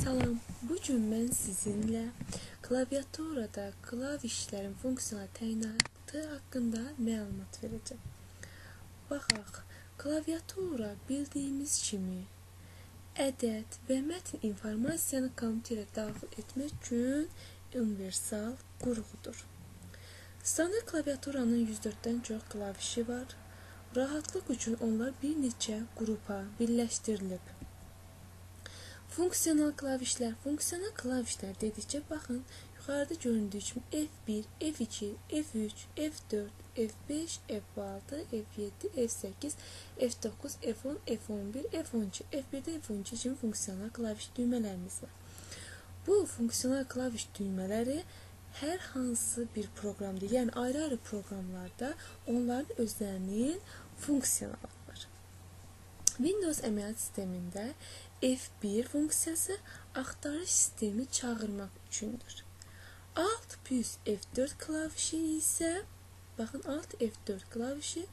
Salam, bugün mən sizinlə klaviaturada klavişlərin funksiyonal təyinatı haqqında məlumat verəcəm. Baxaq, klaviatura bildiyimiz kimi ədəd və mətn informasiyanı kompüterə daxil etmək üçün universal qurğudur. Standart klaviaturanın 104-dən çox klavişi var. Rahatlıq üçün onlar bir neçə qrupa birləşdirilib. Funksiyonal klavişlər dedikcə baxın, yuxarıda göründüyü kimi F1, F2, F3, F4, F5, F6, F7, F8, F9, F10, F11, F12, F1-də F12 kimi funksiyonal klaviş düymələrimiz var. Bu funksiyonal klaviş düymələri hər hansı bir proqramda, yəni ayrı-ayrı proqramlarda onların özlərinin funksiyaları var. Windows əməliyyat sistemində F1 funksiyası axtarış sistemi çağırmaq üçündür. Alt plus F4 klavişi isə, baxın, Alt F4 klavişi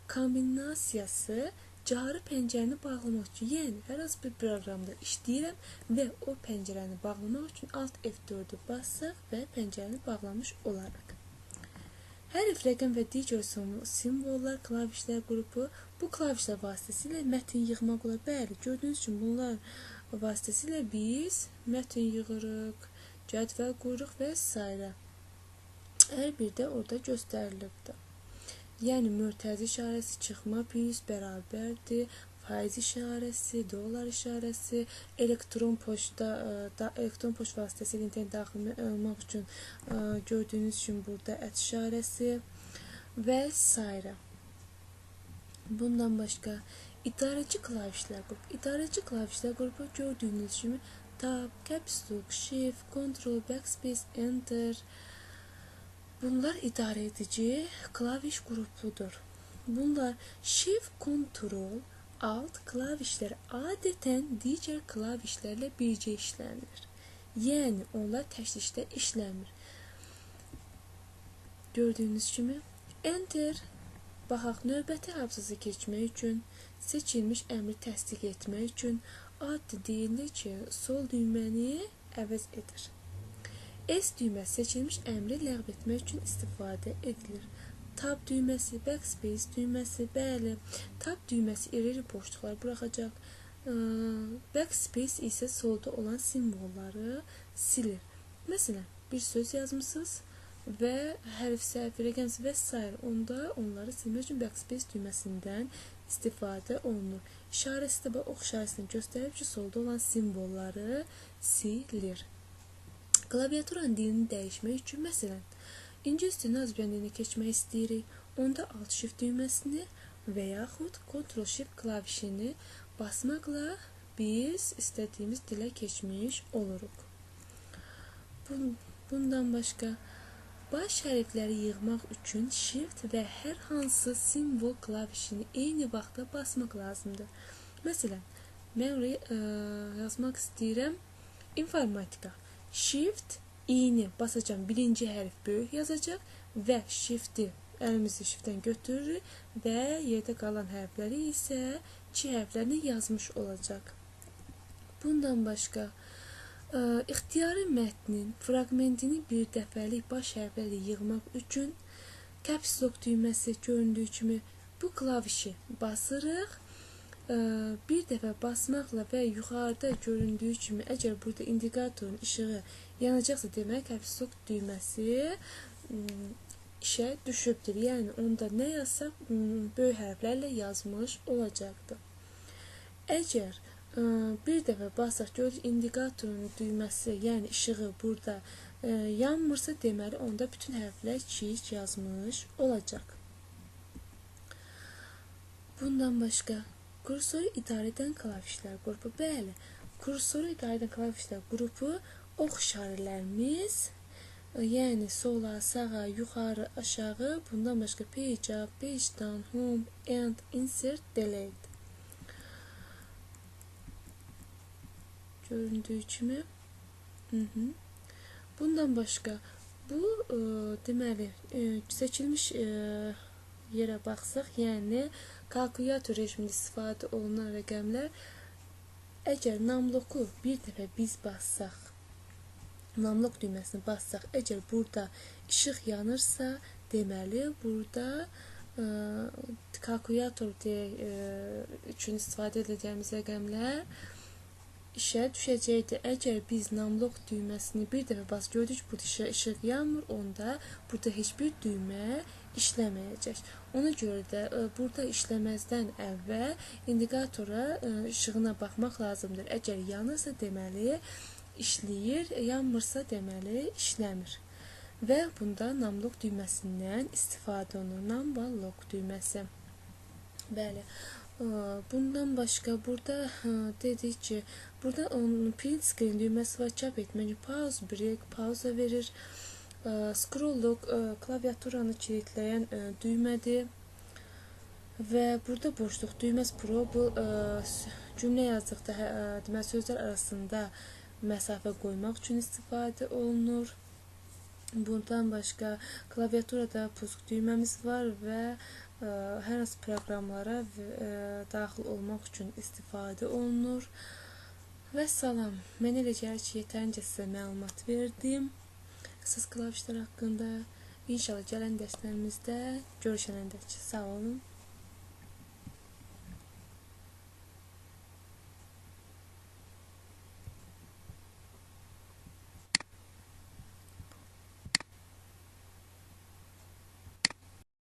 kombinasiyası cari pəncərəni bağlamaq üçün, yəni hər hansı bir proqramda işləyirəm və o pəncərəni bağlamaq üçün Alt F4-ü basaq və pəncərəni bağlamış olaraq. Hərf, rəqəm və digər simvollar, klavişlər qrupu bu klavişlər vasitəsilə mətn yığmaq olar. Bəli, gördüyünüz kimi bunlar vasitəsilə biz mətn yığırıq, cədvəl qururuq və s. Hər bir də orada göstərilibdir. Yəni, mürtəzi işarəsi, çıxma plus, bərabərdir, faiz işarəsi, dollar işarəsi, elektron poçt vasitəsilə internet daxil olmaq üçün gördüyünüz kimi burada ət işarəsi və s. Bundan başqa idarəçi klavişlər qrupu. İdarəçi klavişlər qrupu gördüyünüz kimi Tab, Caps Lock, Shift, Ctrl, Backspace, Enter. Bunlar idarə edici klaviş qrupudur. Bunlar Shift, Ctrl, Alt klavişləri adətən digər klavişlərlə birgə işlənir. Yəni, onlar təşlikdə işləmir. Gördüyünüz kimi Enter. Baxaq, növbəti abzası keçmək üçün, seçilmiş əmri təsdiq etmək üçün adlı deyilir ki, sol düyməni əvəz edir. S düyməsi seçilmiş əmri ləğv etmək üçün istifadə edilir. Tab düyməsi, Backspace düyməsi, bəli, Tab düyməsi iri boşluqlar buraxacaq. Backspace isə solda olan simvolları silir. Məsələn, bir söz yazmışsınız və hərf, səhv, rəqəmsi və s. Onda onları silmək üçün Backspace düyməsindən istifadə olunur. İşarəsi də ox işarəsindən göstərib ki, solda olan simvolları silir. Klaviaturanın dilini dəyişmək üçün, məsələn, İngilis dilini Azərbaycan dilinə keçmək istəyirik. Onda Alt Shift düyməsini və yaxud Ctrl Shift klavişini basmaqla biz istədiyimiz dilə keçmiş oluruq. Bundan başqa baş hərfləri yığmaq üçün Shift və hər hansı simvol klavişini eyni vaxtda basmaq lazımdır. Məsələn, mən oraya yazmaq istəyirəm informatika. Shift, i-ni basacağım, birinci hərf böyük yazacaq və Shift-i əlimizi Shift-dən götürürük və yerdə qalan hərfləri isə çi hərflərini yazmış olacaq. Bundan başqa ixtiyari mətnin fraqmentini bir dəfəlik baş hərfləri yığmaq üçün Caps Lock düyməsi göründüyü kimi bu klavişi basırıq. Bir dəfə basmaqla və yuxarıda göründüyü kimi əgər burada indikatorun işığı yanacaqsa demək Caps Lock düyməsi işə düşübdür. Yəni, onda nə yazsaq böyük hərflərlə yazmış olacaqdır. Əgər bir dəfə basaq, görürük indikatorun düyməsi, yəni işığı burada yanmırsa, deməli, onda bütün hərflər kiçik yazmış olacaq. Bundan başqa, kursoru idarə edən klavişlər qrupu. Bəli, kursoru idarə edən klavişlər qrupu ox işarələrimiz, yəni sola, sağa, yuxarı, aşağı, bundan başqa page up, page down, home, end, insert, delete. Göründüyü kimi. Bundan başqa, bu deməli, seçilmiş yerə baxsaq, yəni kalkulyator rejimində istifadə olunan rəqəmlər Əgər namloku bir dəfə biz bassaq, namlok düyməsini bassaq, əgər burada işıq yanırsa, deməli burada kalkulyator üçün istifadə edəcəyimiz rəqəmlər işə düşəcəkdir. Əgər biz namlok düyməsini bir dəfə bas gördük, burada işıq yanmır, onda burada heç bir düymə işləməyəcək. Ona görə də burada işləməzdən əvvəl indikatora işığına baxmaq lazımdır. Əgər yanırsa, deməli işləyir, yanmırsa, deməli işləmir. Və bunda namlok düyməsindən istifadə olunur. Namlok düyməsi. Bəli. Bundan başqa burada dedik ki, burada print screen düyməsi var, çap etmək, pause, break, pauza verir. Scroll lock klaviaturanı kilitləyən düymədir. Və burada boşluq düyməsi pro, bu cümlə yazdıqda deməli sözlər arasında məsafə qoymaq üçün istifadə olunur. Bundan başqa klaviaturada pusk düyməmiz var və hər hansı proqramlara daxil olmaq üçün istifadə olunur. Və salam. Mən elə gəlir ki, yetərincə sizə məlumat verdim əsas klavişlər haqqında. İnşallah gələn dərslərimizdə görüşənədək. Sağ olun.